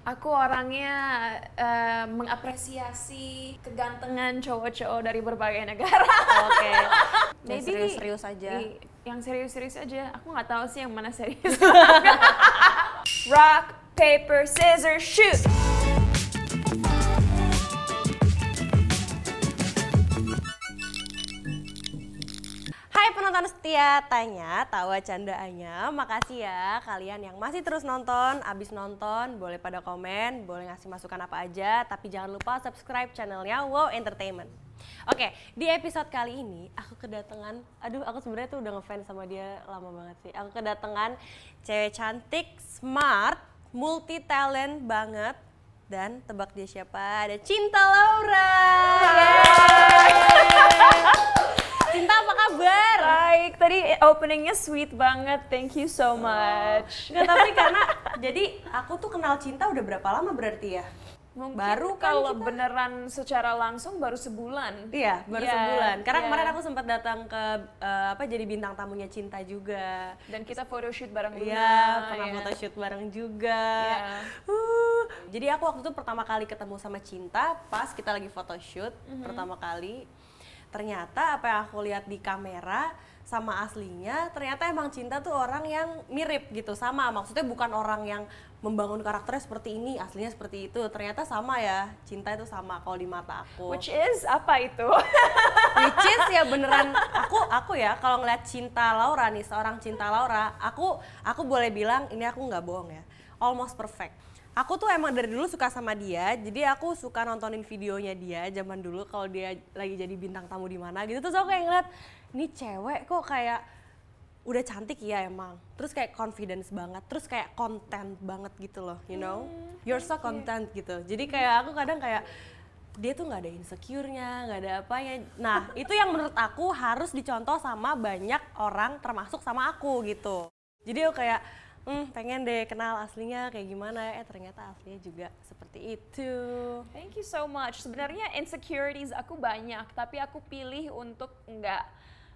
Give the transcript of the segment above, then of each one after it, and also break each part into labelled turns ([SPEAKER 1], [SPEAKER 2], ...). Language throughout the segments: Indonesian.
[SPEAKER 1] Aku orangnya mengapresiasi kegantengan cowok-cowok dari berbagai negara.
[SPEAKER 2] Oke.
[SPEAKER 1] Maybe
[SPEAKER 2] Serius-serius aja.
[SPEAKER 1] Yang serius-serius aja. Aku nggak tahu sih yang mana serius. Rock, paper, scissors, shoot.
[SPEAKER 2] Hai penonton setia Tanya, Tawa Candaannya. Makasih ya kalian yang masih terus nonton. Abis nonton boleh pada komen, boleh ngasih masukan apa aja. Tapi jangan lupa subscribe channelnya Wow Entertainment. Oke, di episode kali ini aku kedatangan, aku sebenarnya tuh udah ngefans sama dia lama banget sih. Aku kedatangan cewek cantik, smart, multi talent banget. Dan tebak dia siapa? Ada Cinta Laura. Cinta, apa kabar?
[SPEAKER 1] Baik, tadi openingnya sweet banget. Thank you so much.
[SPEAKER 2] Nggak, tapi karena jadi aku tuh kenal Cinta udah berapa lama berarti ya?
[SPEAKER 1] Mungkin
[SPEAKER 2] baru kan
[SPEAKER 1] kalau
[SPEAKER 2] kita?
[SPEAKER 1] beneran secara langsung baru sebulan.
[SPEAKER 2] Iya, baru
[SPEAKER 1] Yeah,
[SPEAKER 2] sebulan. Karena
[SPEAKER 1] yeah.
[SPEAKER 2] kemarin aku sempat datang ke jadi bintang tamunya Cinta juga.
[SPEAKER 1] Dan kita photoshoot bareng Luna.
[SPEAKER 2] Iya, pernah
[SPEAKER 1] ya.
[SPEAKER 2] photoshoot bareng juga.
[SPEAKER 1] Iya.
[SPEAKER 2] Jadi aku waktu itu pertama kali ketemu sama Cinta pas kita lagi photoshoot pertama kali. Ternyata apa yang aku lihat di kamera sama aslinya, ternyata emang Cinta tuh orang yang mirip gitu, sama. Maksudnya bukan orang yang membangun karakternya seperti ini, aslinya seperti itu. Ternyata sama ya, Cinta itu sama kalau di mata aku.
[SPEAKER 1] Which is apa itu?
[SPEAKER 2] Which is ya beneran, aku ya kalau ngeliat Cinta Laura nih, seorang Cinta Laura, aku boleh bilang ini aku nggak bohong ya, almost perfect. Aku tuh emang dari dulu suka sama dia, jadi aku suka nontonin videonya dia zaman dulu kalau dia lagi jadi bintang tamu di mana gitu. Terus aku kayak ngeliat, ini cewek kok kayak udah cantik ya emang. Terus kayak confidence banget, terus kayak content banget gitu loh, you know? You're so content gitu. Jadi kayak aku kadang kayak, dia tuh nggak ada insecure-nya, nggak ada apanya. Nah, itu yang menurut aku harus dicontoh sama banyak orang termasuk sama aku gitu. Jadi aku kayak, pengen deh kenal aslinya kayak gimana, ternyata aslinya juga seperti itu.
[SPEAKER 1] Thank you so much. Sebenarnya insecurities aku banyak, tapi aku pilih untuk nggak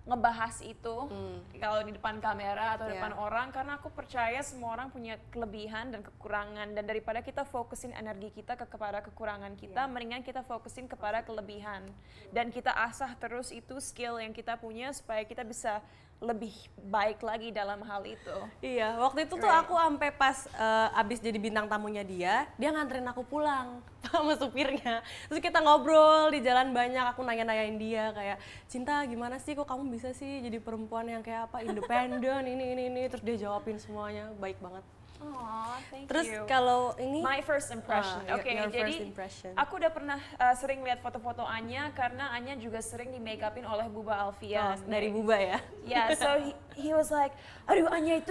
[SPEAKER 1] ngebahas itu kalau di depan kamera atau depan orang, karena aku percaya semua orang punya kelebihan dan kekurangan, dan daripada kita fokusin energi kita kepada kekurangan kita, mendingan kita fokusin kepada kelebihan dan kita asah terus itu skill yang kita punya supaya kita bisa lebih baik lagi dalam hal itu.
[SPEAKER 2] Iya, waktu itu tuh aku sampai pas abis jadi bintang tamunya dia nganterin aku pulang sama supirnya. Terus kita ngobrol di jalan banyak, aku nanya-nanyain dia kayak, Cinta gimana sih kok kamu bisa sih jadi perempuan yang kayak apa, independen, ini. Terus dia jawabin semuanya, baik banget.
[SPEAKER 1] Aw, thank
[SPEAKER 2] Terus
[SPEAKER 1] you.
[SPEAKER 2] kalau ini
[SPEAKER 1] My first impression. Oke,
[SPEAKER 2] your
[SPEAKER 1] jadi
[SPEAKER 2] first impression.
[SPEAKER 1] aku udah pernah sering lihat foto-foto Anya karena Anya juga sering di make upin oleh Buba Alfian.
[SPEAKER 2] Dari Buba ya.
[SPEAKER 1] Yeah, so he was like, aduh Anya itu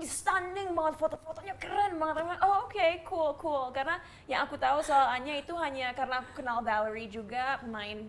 [SPEAKER 1] stunning banget, foto-fotonya keren banget. Oh oke, cool. Karena yang aku tahu soal Anya itu hanya karena aku kenal Valerie juga, pemain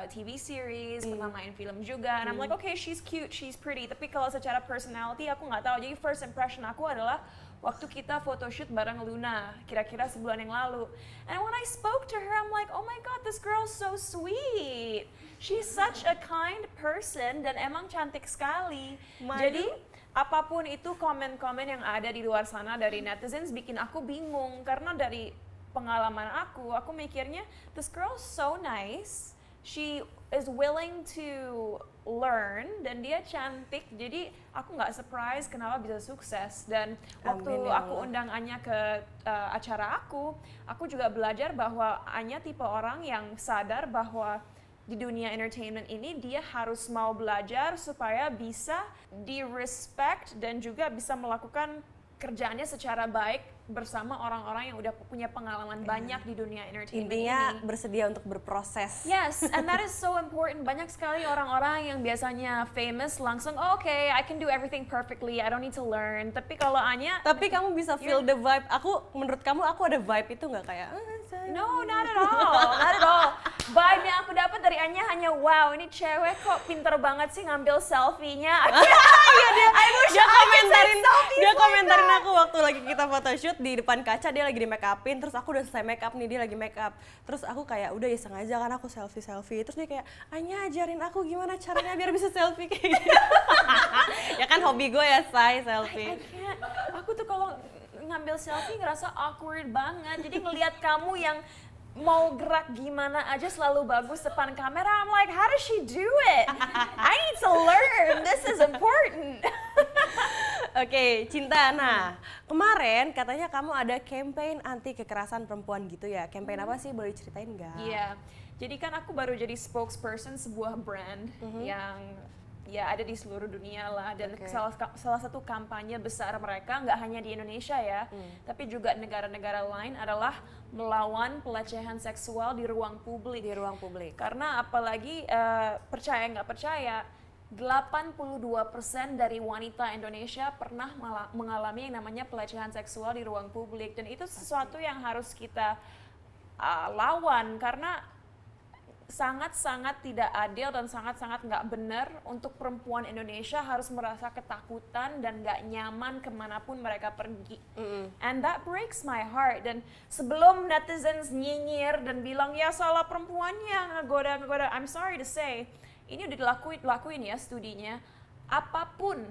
[SPEAKER 1] TV series, pernah main film juga. And I'm like, okay, she's cute, she's pretty. Tapi kalau secara personality aku nggak tahu. Jadi first impression aku adalah waktu kita photoshoot bareng Luna, kira-kira sebulan yang lalu. And when I spoke to her, I'm like, oh my god, this girl's so sweet. She's such a kind person dan emang cantik sekali. Jadi apapun itu komen-komen yang ada di luar sana dari netizens bikin aku bingung. Karena dari pengalaman aku mikirnya, this girl's so nice. She is willing to learn dan dia cantik, jadi aku nggak surprise kenapa bisa sukses. Dan waktu aku undang Anya ke acara aku juga belajar bahwa Anya tipe orang yang sadar bahwa di dunia entertainment ini dia harus mau belajar supaya bisa di-respect dan juga bisa melakukan kerjaannya secara baik bersama orang-orang yang udah punya pengalaman banyak di dunia entertainment.
[SPEAKER 2] Intinya
[SPEAKER 1] ini.
[SPEAKER 2] bersedia untuk berproses.
[SPEAKER 1] Yes, and that is so important. Banyak sekali orang-orang yang biasanya famous langsung, oh, okay, I can do everything perfectly, I don't need to learn. Tapi kalau Anya,
[SPEAKER 2] tapi kamu bisa feel the vibe. Menurut kamu aku ada vibe itu nggak kayak?
[SPEAKER 1] No, not at all. Vibe yang aku dapat dari Anya hanya, wow, ini cewek kok pinter banget sih ngambil selfie-nya.
[SPEAKER 2] Iya, dia komentarin aku waktu lagi kita photoshoot di depan kaca, dia lagi di make upin, terus aku udah selesai make up nih, dia lagi make up. Terus aku kayak udah ya sengaja kan aku selfie. Terus dia kayak, Anya ajarin aku gimana caranya biar bisa selfie kayak gitu. Ya kan hobi gue ya, selfie.
[SPEAKER 1] Aku tuh kalau ngambil selfie ngerasa awkward banget. Jadi ngelihat kamu yang mau gerak gimana aja selalu bagus depan kamera, I'm like, how does she do it? I need to learn, this is important.
[SPEAKER 2] Oke, Cinta. Nah, kemarin katanya kamu ada campaign anti kekerasan perempuan gitu ya. Campaign apa sih? Boleh ceritain nggak?
[SPEAKER 1] Iya, jadi kan aku baru jadi spokesperson sebuah brand yang ya ada di seluruh dunia lah, dan salah satu kampanye besar mereka nggak hanya di Indonesia ya, tapi juga negara-negara lain adalah melawan pelecehan seksual di ruang publik.
[SPEAKER 2] Di ruang publik.
[SPEAKER 1] Karena apalagi percaya nggak percaya, 82% dari wanita Indonesia pernah mengalami yang namanya pelecehan seksual di ruang publik, dan itu sesuatu yang harus kita lawan karena sangat-sangat tidak adil dan sangat-sangat nggak benar untuk perempuan Indonesia harus merasa ketakutan dan nggak nyaman kemanapun mereka pergi. And that breaks my heart. Dan sebelum netizens nyinyir dan bilang ya salah perempuannya ngegoda-ngegoda, I'm sorry to say, ini udah dilakuin ya studinya. Apapun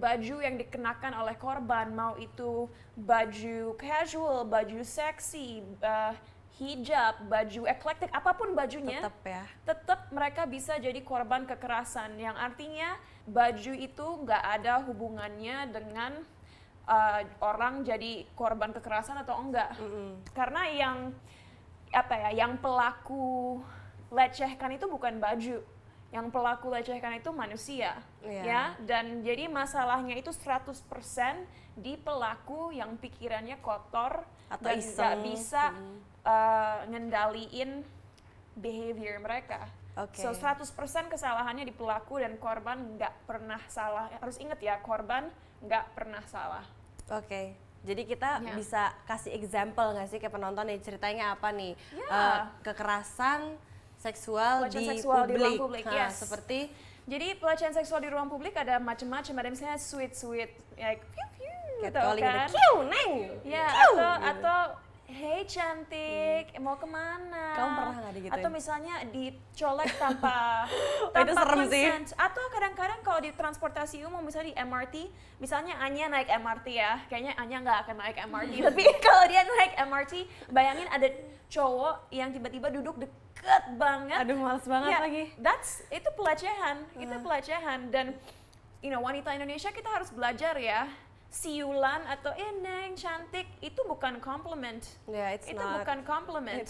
[SPEAKER 1] baju yang dikenakan oleh korban, mau itu baju casual, baju seksi, hijab, baju eklektik, apapun bajunya, tetap mereka bisa jadi korban kekerasan. Yang artinya baju itu nggak ada hubungannya dengan orang jadi korban kekerasan atau enggak. Karena yang pelaku lecehkan itu bukan baju, yang pelaku lecehkan itu manusia, ya. Dan jadi masalahnya itu 100% di pelaku yang pikirannya kotor atau dan nggak bisa ngendaliin behavior mereka. So 100% kesalahannya di pelaku dan korban nggak pernah salah. Harus ingat ya, korban nggak pernah salah.
[SPEAKER 2] Jadi kita bisa kasih example nggak sih ke penonton nih, ceritanya apa nih? Kekerasan seksual di ruang publik. Seperti
[SPEAKER 1] jadi pelecehan seksual di ruang publik ada macam-macam. Ada misalnya sweet like gitu kan. Atau hey cantik, mau kemana?
[SPEAKER 2] Kamu pernah nggak digituin?
[SPEAKER 1] Atau misalnya dicolek tanpa
[SPEAKER 2] itu serem sih.
[SPEAKER 1] Atau kadang-kadang kalau di transportasi umum, misalnya di MRT, misalnya Anya naik MRT ya, kayaknya Anya nggak akan naik MRT, tapi kalau dia naik MRT, bayangin ada cowok yang tiba-tiba duduk deket banget.
[SPEAKER 2] Aduh, males banget lagi.
[SPEAKER 1] Itu pelecehan, itu pelecehan. Dan wanita Indonesia kita harus belajar ya. Siulan atau neng cantik itu bukan compliment. Bukan compliment.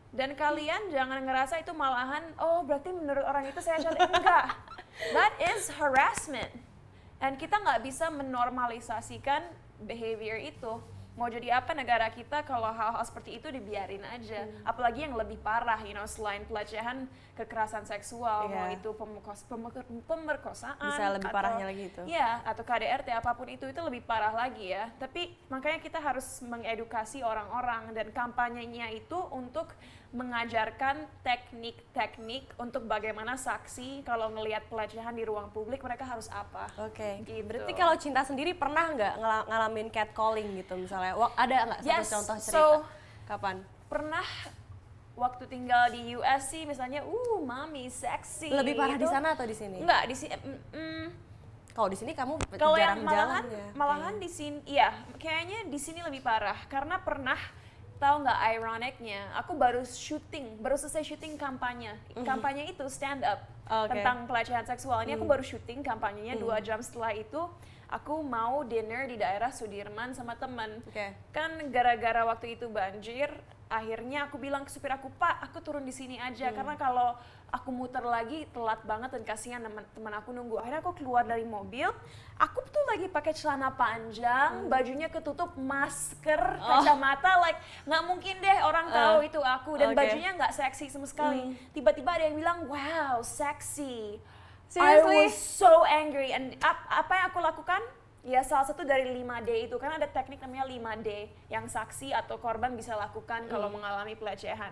[SPEAKER 1] Dan kalian jangan ngerasa itu malahan, oh berarti menurut orang itu saya cantik. Enggak. That is harassment. Dan kita nggak bisa menormalisasikan behavior itu. Mau jadi apa negara kita kalau hal-hal seperti itu dibiarin aja. Apalagi yang lebih parah, selain pelecehan, kekerasan seksual, mau itu pemerkosaan.
[SPEAKER 2] Bisa lebih parahnya lagi itu.
[SPEAKER 1] Iya, atau KDRT, apapun itu lebih parah lagi ya. Tapi makanya kita harus mengedukasi orang-orang, dan kampanyenya itu untuk mengajarkan teknik-teknik untuk bagaimana saksi kalau ngelihat pelecehan di ruang publik mereka harus apa.
[SPEAKER 2] Gitu. Berarti kalau Cinta sendiri pernah nggak ngalamin catcalling gitu misalnya? Ada nggak satu contoh cerita? Kapan?
[SPEAKER 1] Pernah waktu tinggal di US sih, misalnya, mami seksi.
[SPEAKER 2] Lebih parah
[SPEAKER 1] gitu.
[SPEAKER 2] Di sana atau di sini?
[SPEAKER 1] Enggak, di sini.
[SPEAKER 2] Kalau di sini kamu
[SPEAKER 1] kalau
[SPEAKER 2] jarang
[SPEAKER 1] yang
[SPEAKER 2] jalan ya?
[SPEAKER 1] Malahan di sini, iya, kayaknya di sini lebih parah karena pernah. Tahu nggak ironicnya, aku baru selesai syuting kampanye. Kampanye itu stand up tentang pelecehan seksual. Ini aku baru syuting kampanyenya 2 jam setelah itu. Aku mau dinner di daerah Sudirman sama teman. Kan gara-gara waktu itu banjir, akhirnya aku bilang ke supir aku, Pak, aku turun di sini aja. Karena kalau aku muter lagi telat banget dan kasihan teman aku nunggu. Akhirnya aku keluar dari mobil, aku tuh lagi pakai celana panjang, bajunya ketutup, masker, kacamata, like nggak mungkin deh orang tahu itu aku. Dan bajunya nggak seksi sama sekali. Tiba-tiba ada yang bilang, wow, seksi.
[SPEAKER 2] Seriously?
[SPEAKER 1] I was so angry. And apa yang aku lakukan? Ya salah satu dari 5D itu, kan ada teknik namanya 5D yang saksi atau korban bisa lakukan kalau mengalami pelecehan.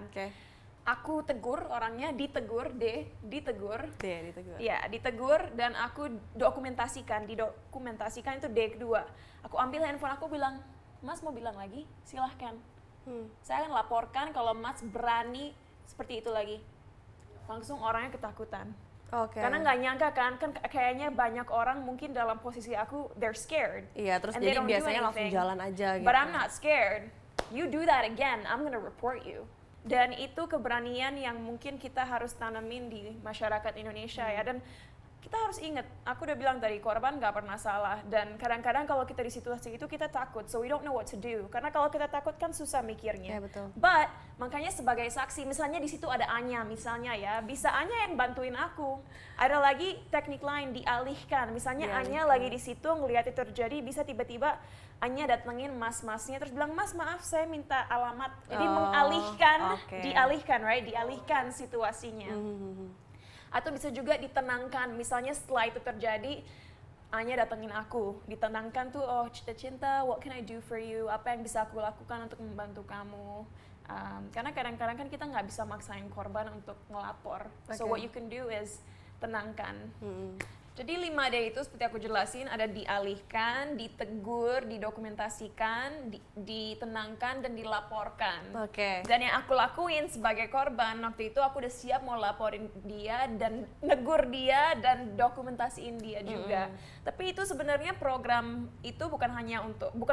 [SPEAKER 1] Aku tegur orangnya, ditegur. Ya, ditegur, dan aku dokumentasikan itu D kedua. Aku ambil handphone aku, bilang, Mas mau bilang lagi? Silahkan. Saya akan laporkan kalau Mas berani seperti itu lagi. Langsung orangnya ketakutan.
[SPEAKER 2] Oke.
[SPEAKER 1] Karena nggak nyangka kan kayaknya banyak orang mungkin dalam posisi aku, they're scared.
[SPEAKER 2] Iya, terus
[SPEAKER 1] and they
[SPEAKER 2] jadi
[SPEAKER 1] don't do
[SPEAKER 2] biasanya langsung
[SPEAKER 1] anything.
[SPEAKER 2] jalan aja gitu.
[SPEAKER 1] But I'm not scared. You do that again, I'm gonna report you. Dan itu keberanian yang mungkin kita harus tanamin di masyarakat Indonesia ya. Dan kita harus ingat, aku udah bilang tadi, korban nggak pernah salah. Dan kadang-kadang kalau kita di situasi itu kita takut, so we don't know what to do. Karena kalau kita takut kan susah mikirnya.
[SPEAKER 2] Ya, betul.
[SPEAKER 1] But makanya sebagai saksi, misalnya di situ ada Anya misalnya ya, bisa Anya yang bantuin aku. Ada lagi teknik lain, dialihkan. Misalnya Anya lagi di situ ngelihat itu terjadi, bisa tiba-tiba Anya datengin mas-masnya terus bilang, "Mas, maaf saya minta alamat." Jadi mengalihkan, dialihkan, right? Dialihkan situasinya. Atau bisa juga ditenangkan, misalnya setelah itu terjadi, Anya datengin aku, ditenangkan tuh, "Oh cinta-cinta, what can I do for you? Apa yang bisa aku lakukan untuk membantu kamu?" Karena kadang-kadang kan kita nggak bisa maksain korban untuk ngelapor. So what you can do is tenangkan. Jadi 5D itu seperti aku jelasin, ada dialihkan, ditegur, didokumentasikan, ditenangkan, dan dilaporkan. Dan yang aku lakuin sebagai korban, waktu itu aku udah siap mau laporin dia, dan negur dia, dan dokumentasiin dia juga. Tapi itu sebenarnya program itu bukan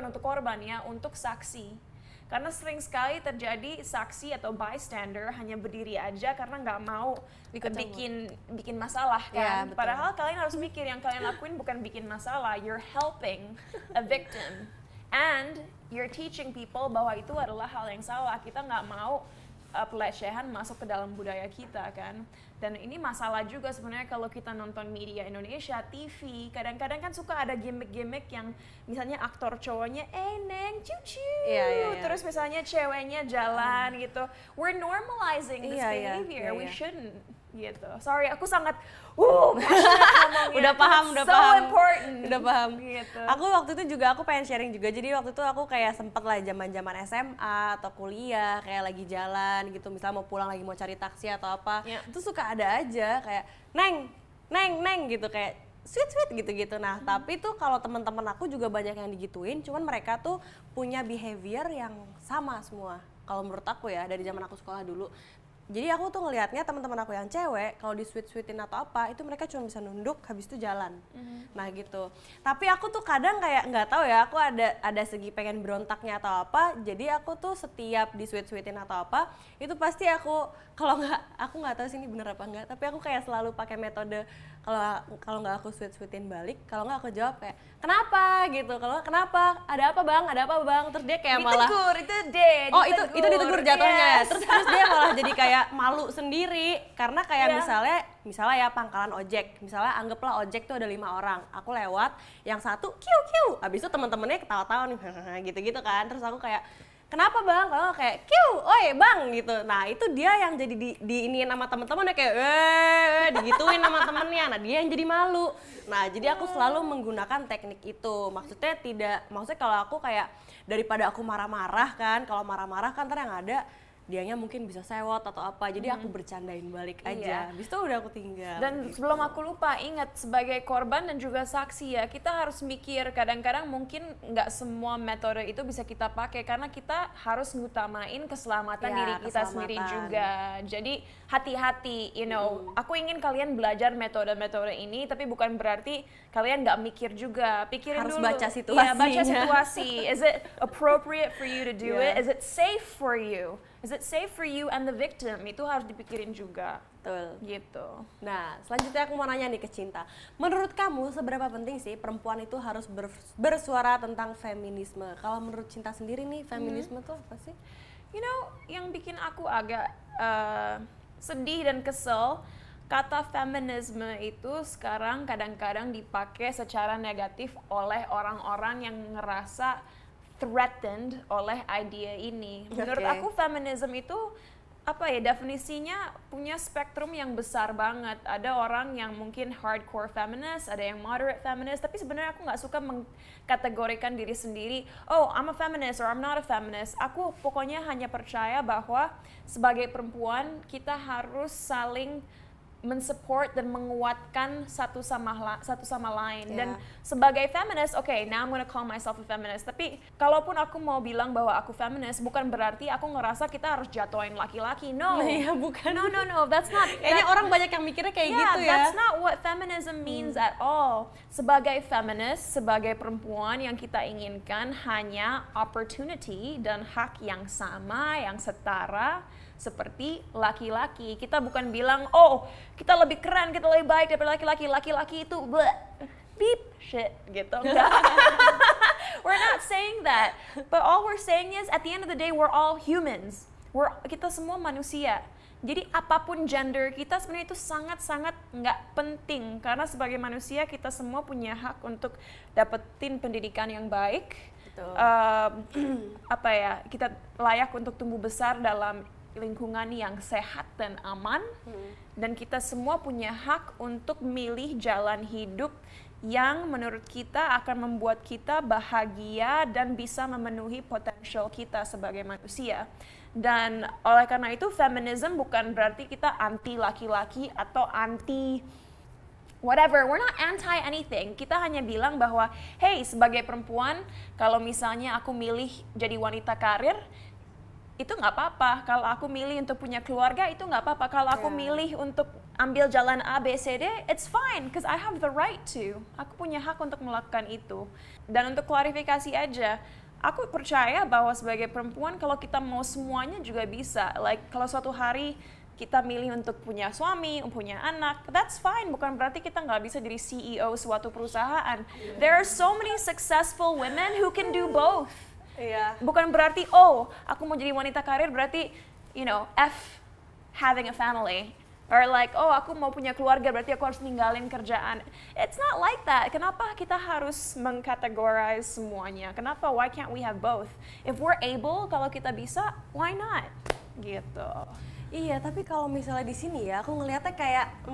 [SPEAKER 1] untuk korban ya, untuk saksi. Karena sering sekali terjadi saksi atau bystander hanya berdiri aja karena nggak mau bikin masalah kan.
[SPEAKER 2] Ya,
[SPEAKER 1] padahal kalian harus mikir yang kalian lakuin bukan bikin masalah, you're helping a victim and you're teaching people bahwa itu adalah hal yang salah. Kita nggak mau pelecehan masuk ke dalam budaya kita kan. Dan ini masalah juga sebenarnya kalau kita nonton media Indonesia, TV, kadang-kadang kan suka ada gimmick-gimmick yang misalnya aktor cowoknya, "Neng, ciu-ciu." Terus misalnya ceweknya jalan gitu. We're normalizing this behavior, we shouldn't gitu. Sorry, aku sangat ngomongnya.
[SPEAKER 2] Udah paham.
[SPEAKER 1] Important.
[SPEAKER 2] Udah paham.
[SPEAKER 1] Gitu.
[SPEAKER 2] Aku waktu itu juga aku pengen sharing juga. Jadi waktu itu aku kayak sempet lah zaman-zaman SMA atau kuliah kayak lagi jalan gitu, misalnya mau pulang lagi mau cari taksi atau apa. Terus suka ada aja kayak neng gitu, kayak sweet gitu-gitu. Nah, tapi tuh kalau teman-teman aku juga banyak yang digituin, cuman mereka tuh punya behavior yang sama semua. Kalau menurut aku ya, dari zaman aku sekolah dulu. Jadi aku tuh ngelihatnya teman-teman aku yang cewek kalau di sweet-sweetin atau apa itu mereka cuma bisa nunduk habis itu jalan. Nah gitu. Tapi aku tuh kadang kayak nggak tahu ya, aku ada segi pengen berontaknya atau apa. Jadi aku tuh setiap di sweet-sweetin atau apa itu pasti aku aku nggak tahu sih ini bener apa enggak, tapi aku kayak selalu pakai metode kalau nggak aku sweet-sweetin balik, kalau nggak aku jawab kayak kenapa gitu, kalau kenapa, ada apa bang, terus dia kayak malah
[SPEAKER 1] ditegur,
[SPEAKER 2] itu ditegur jatuhnya ya, terus dia malah jadi kayak malu sendiri karena kayak misalnya ya pangkalan ojek, misalnya anggaplah ojek tuh ada 5 orang, aku lewat, yang satu kiu, abis itu teman-temannya ketawa-tawa nih gitu-gitu kan, terus aku kayak kenapa bang? Kalau kayak oi bang gitu. Nah itu dia yang jadi diiniin sama temen-temennya kayak digituin sama temennya. Nah dia yang jadi malu. Nah jadi aku selalu menggunakan teknik itu. Maksudnya kalau aku kayak daripada aku marah-marah kan, kalau marah-marah kan ntar yang ada dianya mungkin bisa sewot atau apa, jadi aku bercandain balik aja, habis itu udah aku tinggal.
[SPEAKER 1] Dan sebelum aku lupa, ingat sebagai korban dan juga saksi ya, kita harus mikir kadang-kadang mungkin nggak semua metode itu bisa kita pakai karena kita harus ngutamain keselamatan diri kita sendiri juga. Jadi hati-hati, aku ingin kalian belajar metode-metode ini, tapi bukan berarti kalian nggak mikir juga, pikirin
[SPEAKER 2] harus
[SPEAKER 1] dulu.
[SPEAKER 2] Baca situasinya.
[SPEAKER 1] Baca situasi. Is it appropriate for you to do it? Is it safe for you? Is it safe for you and the victim? Itu harus dipikirin juga.
[SPEAKER 2] Betul.
[SPEAKER 1] Gitu.
[SPEAKER 2] Nah, selanjutnya aku mau nanya nih ke Cinta. Menurut kamu seberapa penting sih perempuan itu harus bersuara tentang feminisme? Kalau menurut Cinta sendiri nih, feminisme tuh apa sih?
[SPEAKER 1] Yang bikin aku agak sedih dan kesel, kata feminisme itu sekarang kadang-kadang dipakai secara negatif oleh orang-orang yang ngerasa threatened oleh idea ini. Menurut aku feminism itu definisinya punya spektrum yang besar banget. Ada orang yang mungkin hardcore feminist, ada yang moderate feminist, tapi sebenarnya aku nggak suka mengkategorikan diri sendiri, oh I'm a feminist or I'm not a feminist. Aku pokoknya hanya percaya bahwa sebagai perempuan kita harus saling mensupport dan menguatkan satu sama lain.
[SPEAKER 2] Yeah.
[SPEAKER 1] Dan sebagai feminist, okay, now I'm gonna call myself a feminist. Tapi kalaupun aku mau bilang bahwa aku feminist, bukan berarti aku ngerasa kita harus jatuhin laki-laki. No.
[SPEAKER 2] Iya, bukan.
[SPEAKER 1] No, that's not.
[SPEAKER 2] Kayaknya orang banyak yang mikirnya kayak gitu ya.
[SPEAKER 1] That's not what feminism means at all. Sebagai feminist, sebagai perempuan yang kita inginkan hanya opportunity dan hak yang sama, yang setara seperti laki-laki. Kita bukan bilang, oh kita lebih keren, kita lebih baik daripada laki-laki. Laki-laki itu beep shit gitu. Enggak. We're not saying that. But all we're saying is at the end of the day we're all humans. Kita semua manusia. Jadi apapun gender kita sebenarnya itu sangat-sangat nggak penting. Karena sebagai manusia kita semua punya hak untuk dapetin pendidikan yang baik. Kita layak untuk tumbuh besar dalam lingkungan yang sehat dan aman, dan kita semua punya hak untuk milih jalan hidup yang menurut kita akan membuat kita bahagia dan bisa memenuhi potensial kita sebagai manusia. Dan oleh karena itu feminism bukan berarti kita anti laki-laki atau anti whatever, we're not anti anything. Kita hanya bilang bahwa, hey, sebagai perempuan, kalau misalnya aku milih jadi wanita karir, itu nggak apa-apa. Kalau aku milih untuk punya keluarga, itu nggak apa-apa. Kalau aku milih untuk ambil jalan A, B, C, D, it's fine, because I have the right to. Aku punya hak untuk melakukan itu. Dan untuk klarifikasi aja, aku percaya bahwa sebagai perempuan, kalau kita mau semuanya juga bisa. Like, kalau suatu hari kita milih untuk punya suami, punya anak, that's fine. Bukan berarti kita nggak bisa jadi CEO suatu perusahaan. There are so many successful women who can do both.
[SPEAKER 2] Iya.
[SPEAKER 1] Bukan berarti, oh, aku mau jadi wanita karir berarti, F having a family. Or like, oh, aku mau punya keluarga berarti aku harus ninggalin kerjaan. It's not like that. Kenapa kita harus mengkategorize semuanya? Kenapa? Why can't we have both? If we're able, kalau kita bisa, why not? Gitu.
[SPEAKER 2] Iya, tapi kalau misalnya di sini ya, aku ngelihatnya kayak,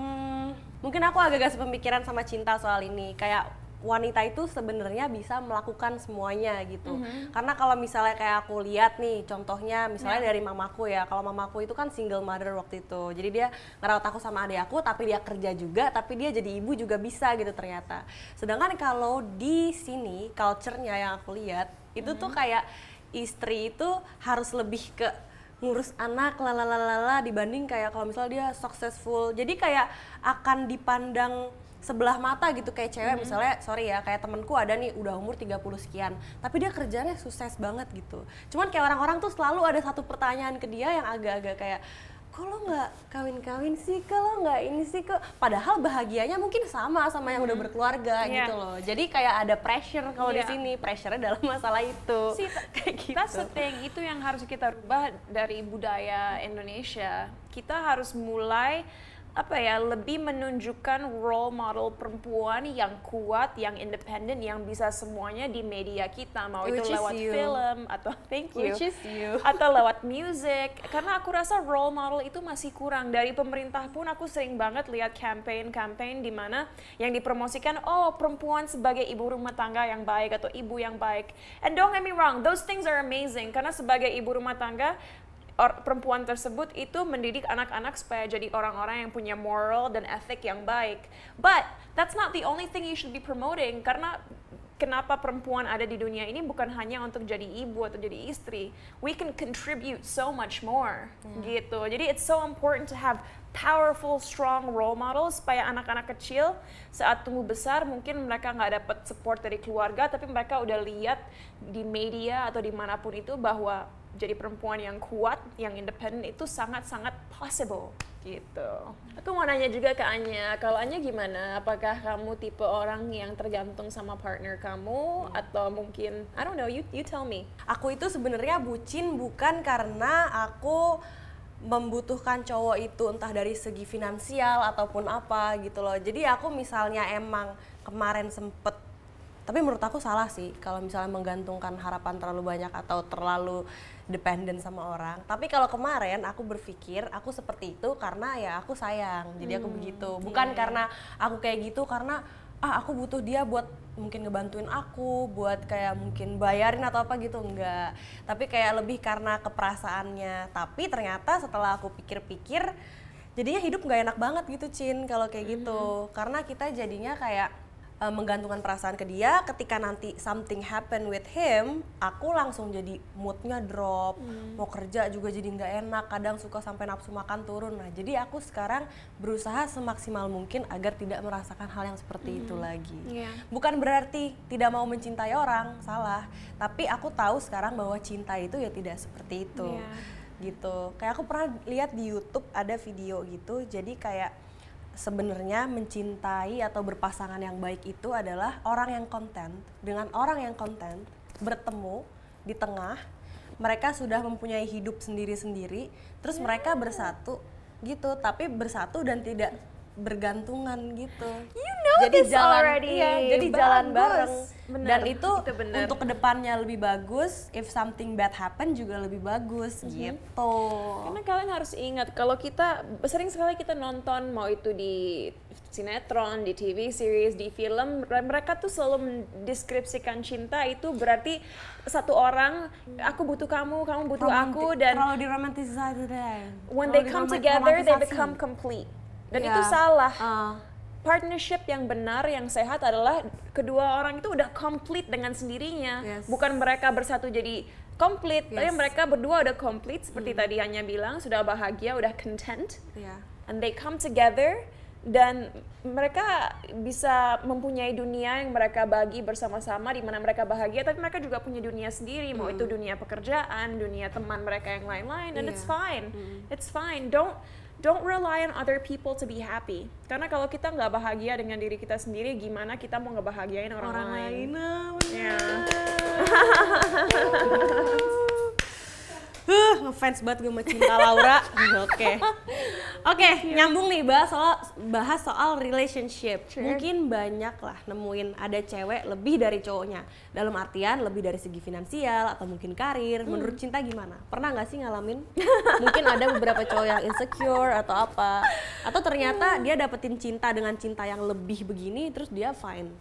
[SPEAKER 2] mungkin aku agak-agak sepemikiran sama Cinta soal ini. Kayak wanita itu sebenarnya bisa melakukan semuanya gitu. Karena kalau misalnya kayak aku lihat nih, contohnya misalnya dari mamaku ya. Kalau mamaku itu kan single mother waktu itu. Jadi dia ngerawat aku sama adik aku, tapi dia kerja juga, tapi dia jadi ibu juga bisa gitu ternyata. Sedangkan kalau di sini, culture-nya yang aku lihat, itu tuh kayak istri itu harus lebih ke ngurus anak lalalala dibanding kayak kalau misalnya dia successful. Jadi kayak akan dipandang sebelah mata gitu kayak cewek misalnya, sorry ya, kayak temenku ada nih udah umur 30 sekian tapi dia kerjanya sukses banget gitu. Cuman kayak orang-orang tuh selalu ada satu pertanyaan ke dia yang agak-agak kayak, kok lo nggak kawin-kawin sih, kalau nggak ini sih, kok padahal bahagianya mungkin sama yang udah berkeluarga gitu loh. Jadi kayak ada pressure kalau di sini, pressure-nya dalam masalah itu.
[SPEAKER 1] Kayak gitu. That's the thing, itu yang harus kita rubah dari budaya Indonesia. Kita harus mulai lebih menunjukkan role model perempuan yang kuat, yang independen, yang bisa semuanya di media kita, mau itu lewat film atau atau lewat music. Karena aku rasa role model itu masih kurang. Dari pemerintah pun aku sering banget lihat campaign di mana yang dipromosikan, oh, perempuan sebagai ibu rumah tangga yang baik atau ibu yang baik. And don't get me wrong, those things are amazing karena sebagai ibu rumah tangga perempuan tersebut itu mendidik anak-anak supaya jadi orang-orang yang punya moral dan etik yang baik. But that's not the only thing you should be promoting. Karena kenapa perempuan ada di dunia ini bukan hanya untuk jadi ibu atau jadi istri. We can contribute so much more, gitu. Jadi it's so important to have powerful, strong role models supaya anak-anak kecil saat tumbuh besar mungkin mereka nggak dapat support dari keluarga, tapi mereka udah lihat di media atau dimanapun itu bahwa jadi perempuan yang kuat, yang independen itu sangat-sangat possible gitu. Aku mau nanya juga ke Anya, kalau Anya gimana? Apakah kamu tipe orang yang tergantung sama partner kamu atau mungkin I don't know, you tell me.
[SPEAKER 2] Aku itu sebenarnya bucin bukan karena aku membutuhkan cowok itu entah dari segi finansial ataupun apa gitu loh. Jadi aku misalnya emang kemarin sempet, tapi menurut aku salah sih kalau misalnya menggantungkan harapan terlalu banyak atau terlalu dependen sama orang. Tapi kalau kemarin aku berpikir aku seperti itu karena ya aku sayang, jadi aku begitu. Bukan karena aku kayak gitu karena aku butuh dia buat mungkin ngebantuin aku, buat kayak mungkin bayarin atau apa gitu, enggak. Tapi kayak lebih karena keperasaannya. Tapi ternyata setelah aku pikir-pikir, jadinya hidup nggak enak banget gitu Cin kalau kayak gitu, karena kita jadinya kayak menggantungkan perasaan ke dia. Ketika nanti something happen with him, aku langsung jadi moodnya drop, mau kerja juga jadi nggak enak, kadang suka sampai nafsu makan turun. Nah jadi aku sekarang berusaha semaksimal mungkin agar tidak merasakan hal yang seperti itu lagi. Bukan berarti tidak mau mencintai orang, salah, tapi aku tahu sekarang bahwa cinta itu ya tidak seperti itu gitu. Kayak aku pernah lihat di YouTube ada video gitu, jadi kayak sebenarnya mencintai atau berpasangan yang baik itu adalah orang yang konten dengan orang yang konten bertemu di tengah, mereka sudah mempunyai hidup sendiri-sendiri, terus mereka bersatu gitu, tapi bersatu dan tidak bergantungan gitu.
[SPEAKER 1] Jadi jalan,
[SPEAKER 2] jadi jalan bareng.
[SPEAKER 1] Bener,
[SPEAKER 2] Dan itu
[SPEAKER 1] bener.
[SPEAKER 2] untuk kedepannya lebih bagus. If something bad happen juga lebih bagus gitu.
[SPEAKER 1] Karena kalian harus ingat kalau kita sering sekali kita nonton, mau itu di sinetron, di TV series, di film, mereka tuh selalu mendeskripsikan cinta itu berarti satu orang, aku butuh kamu, kamu butuh aku, dan
[SPEAKER 2] terlalu diromantisasi deh.
[SPEAKER 1] when they come together they become complete. Dan itu salah. Partnership yang benar, yang sehat adalah kedua orang itu udah complete dengan sendirinya. Bukan mereka bersatu jadi complete, tapi mereka berdua udah complete seperti tadi Anya bilang, sudah bahagia, udah content. And they come together dan mereka bisa mempunyai dunia yang mereka bagi bersama-sama di mana mereka bahagia, tapi mereka juga punya dunia sendiri, mau itu dunia pekerjaan, dunia teman mereka yang lain-lain, and it's fine. It's fine. Don't rely on other people to be happy. Karena kalau kita nggak bahagia dengan diri kita sendiri, gimana kita mau ngebahagiain orang lain?
[SPEAKER 2] Ngefans banget gue sama Cinta Laura. Oke, nyambung nih bahas soal relationship. Mungkin banyak lah nemuin ada cewek lebih dari cowoknya. Dalam artian lebih dari segi finansial atau mungkin karir. Menurut Cinta gimana? Pernah nggak sih ngalamin? Mungkin ada beberapa cowok yang insecure atau apa? Atau ternyata dia dapetin cinta dengan cinta yang lebih begini, terus dia fine.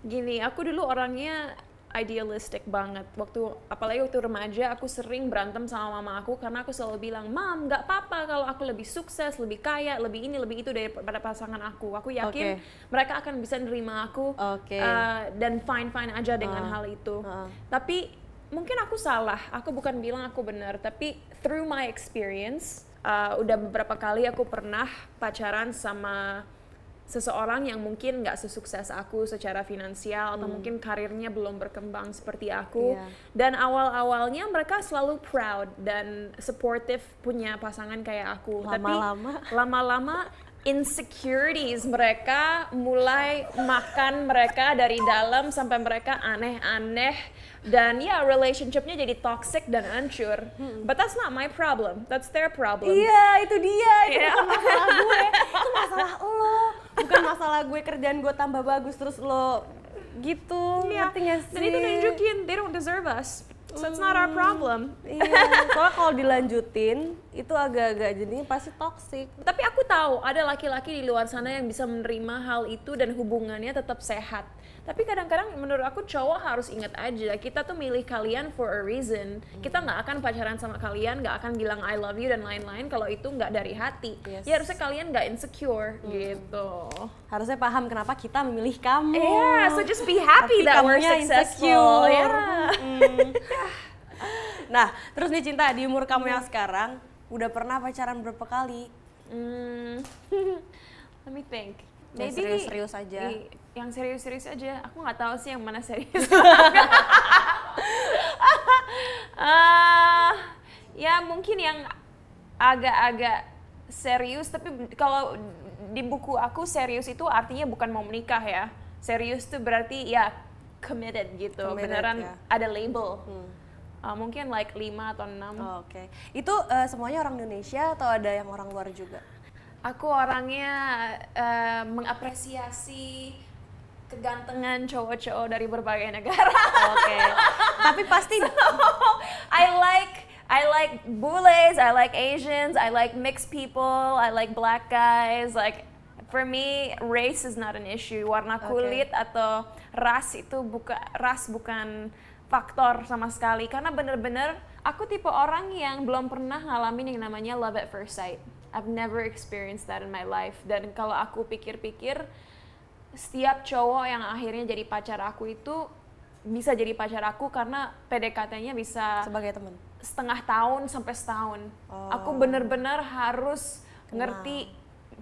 [SPEAKER 1] Gini, aku dulu orangnya idealistic banget. Apalagi waktu remaja, aku sering berantem sama mama aku karena aku selalu bilang, "Mam, nggak apa-apa kalau aku lebih sukses, lebih kaya, lebih ini, lebih itu daripada pasangan aku. Aku yakin mereka akan bisa nerima aku dan fine-fine aja dengan hal itu." Tapi mungkin aku salah. Aku bukan bilang aku benar, tapi through my experience, udah beberapa kali aku pernah pacaran sama seseorang yang mungkin nggak sesukses aku secara finansial atau mungkin karirnya belum berkembang seperti aku, dan awal-awalnya mereka selalu proud dan supportive punya pasangan kayak aku. Tapi lama-lama insecurities mereka mulai makan mereka dari dalam sampai mereka aneh-aneh, dan relationshipnya jadi toxic dan hancur. But that's not my problem, that's their problem.
[SPEAKER 2] Iya, itu dia, itu bukan masalah gue, itu masalah lo. Bukan masalah gue kerjaan gue tambah bagus terus lo gitu, ngerti gak sih?
[SPEAKER 1] Dan itu nunjukin they don't deserve us, so it's not our problem.
[SPEAKER 2] Soalnya kalau dilanjutin itu agak-agak jadinya pasti toxic.
[SPEAKER 1] Tapi aku tahu ada laki-laki di luar sana yang bisa menerima hal itu dan hubungannya tetap sehat. Tapi kadang-kadang menurut aku cowok harus ingat aja, kita tuh milih kalian for a reason. Kita nggak akan pacaran sama kalian, nggak akan bilang I love you dan lain-lain kalau itu nggak dari hati. Ya harusnya kalian nggak insecure gitu.
[SPEAKER 2] Harusnya paham kenapa kita memilih kamu.
[SPEAKER 1] So just be happy that we're successful.
[SPEAKER 2] Nah, terus nih Cinta, di umur kamu yang sekarang, udah pernah pacaran berapa kali?
[SPEAKER 1] Let me think.
[SPEAKER 2] Yang serius-serius aja.
[SPEAKER 1] Yang serius-serius aja. Aku nggak tahu sih yang mana serius. Ya mungkin yang agak-agak serius, tapi kalau di buku aku serius itu artinya bukan mau menikah ya. Serius tuh berarti ya committed gitu. Beneran ada label. Mungkin like 5 atau 6.
[SPEAKER 2] Oke. Itu semuanya orang Indonesia atau ada yang orang luar juga?
[SPEAKER 1] Aku orangnya mengapresiasi kegantengan cowok-cowok dari berbagai negara.
[SPEAKER 2] Tapi pasti
[SPEAKER 1] I like bules, I like Asians, I like mixed people, I like black guys. Like for me, race is not an issue. Warna kulit atau ras itu bukan faktor sama sekali. Karena bener-bener aku tipe orang yang belum pernah ngalamin yang namanya love at first sight. I've never experienced that in my life. Dan kalau aku pikir-pikir, setiap cowok yang akhirnya jadi pacar aku itu bisa jadi pacar aku karena PDKT-nya bisa
[SPEAKER 2] Sebagai teman.
[SPEAKER 1] setengah tahun sampai setahun. Aku benar-benar harus ngerti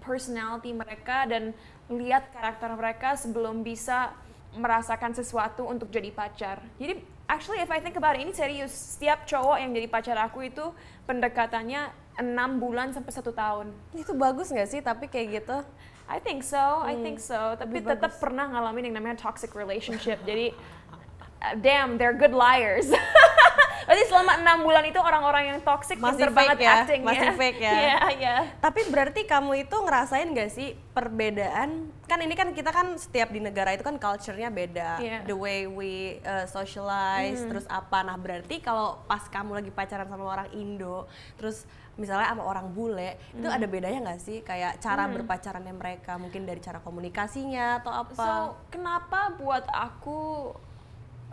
[SPEAKER 1] personality mereka dan lihat karakter mereka sebelum bisa merasakan sesuatu untuk jadi pacar. Jadi actually if I think about it, ini serius. Setiap cowok yang jadi pacar aku itu pendekatannya 6 bulan sampai 1 tahun.
[SPEAKER 2] Itu bagus nggak sih tapi kayak gitu?
[SPEAKER 1] I think so. Tapi tetap pernah ngalamin yang namanya toxic relationship. Jadi damn, they're good liars. Berarti selama 6 bulan itu orang-orang yang toxic
[SPEAKER 2] Masih
[SPEAKER 1] pinter
[SPEAKER 2] fake
[SPEAKER 1] banget
[SPEAKER 2] ya?
[SPEAKER 1] acting
[SPEAKER 2] Masih fake ya?
[SPEAKER 1] Iya.
[SPEAKER 2] Tapi berarti kamu itu ngerasain gak sih perbedaan, kan ini kan kita kan setiap di negara itu kan culture-nya beda, the way we socialize, terus apa, nah berarti kalau pas kamu lagi pacaran sama orang Indo, terus misalnya sama orang bule, itu ada bedanya nggak sih kayak cara berpacarannya mereka, mungkin dari cara komunikasinya atau apa?
[SPEAKER 1] So, kenapa buat aku